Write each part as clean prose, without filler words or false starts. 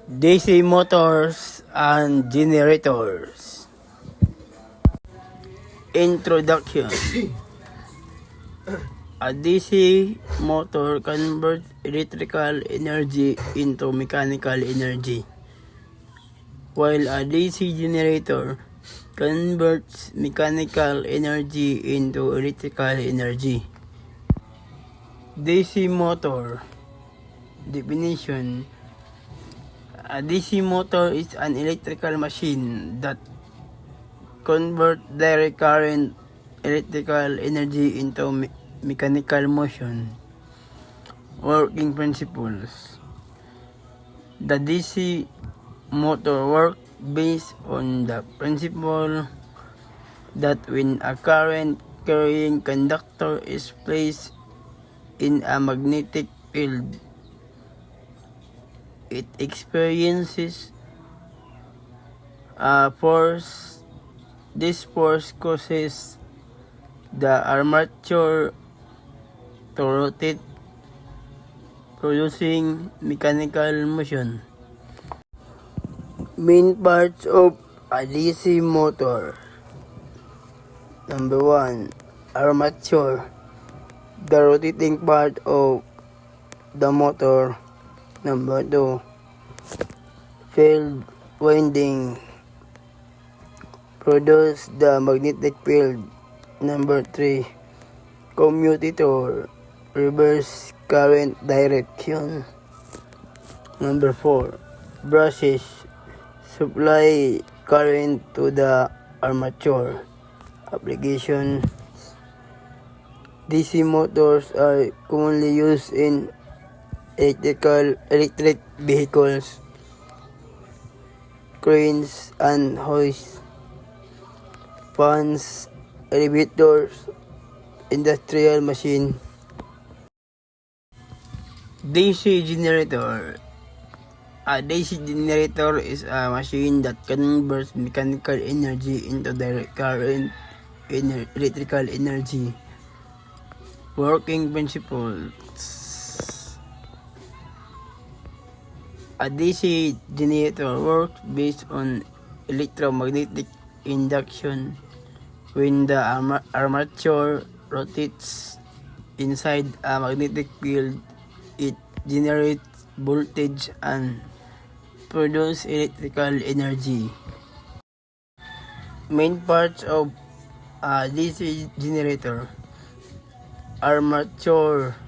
DC motors and generators. Introduction. A DC motor converts electrical energy into mechanical energy, while a DC generator converts mechanical energy into electrical energy. DC motor definition. A DC motor is an electrical machine that converts direct current electrical energy into mechanical motion. Working principles. The DC motor works based on the principle that when a current carrying conductor is placed in a magnetic field, it experiences a force. This force causes the armature to rotate, producing mechanical motion. Main parts of a DC motor. Number 1. Armature, the rotating part of the motor. Number 2. Field winding, produce the magnetic field. Number 3. Commutator, reverse current direction. Number 4. Brushes, supply current to the armature. Application. DC motors are commonly used in electric vehicles, cranes and hoists, fans, elevators, industrial machine. DC generator. A DC generator is a machine that converts mechanical energy into direct current electrical energy. Working principles. A DC generator works based on electromagnetic induction. When the armature rotates inside a magnetic field, it generates voltage and produces electrical energy. Main parts of a DC generator: armature,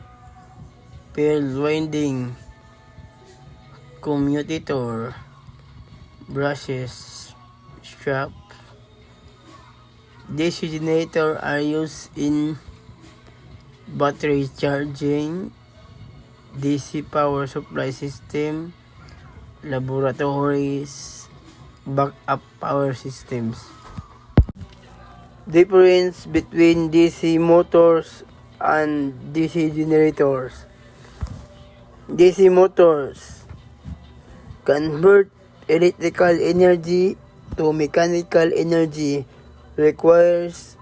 field winding, commutator, brushes, shaft. DC generators are used in battery charging, DC power supply system, laboratories, backup power systems. Difference between DC motors and DC generators. DC motors convert electrical energy to mechanical energy, requires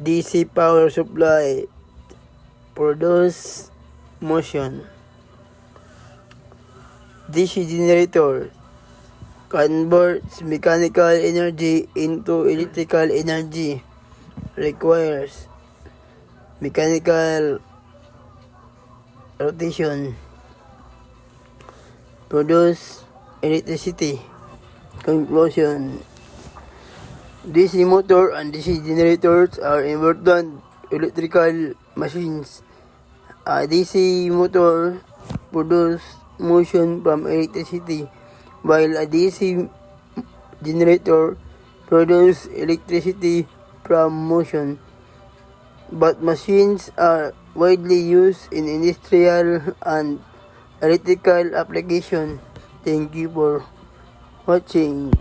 DC power supply, produce motion. DC generator converts mechanical energy into electrical energy, requires mechanical rotation, produce electricity. Conclusion. DC motor and DC generators are important electrical machines. A DC motor produces motion from electricity, while a DC generator produces electricity from motion. Both machines are widely used in industrial and electrical applications. Thank you for watching.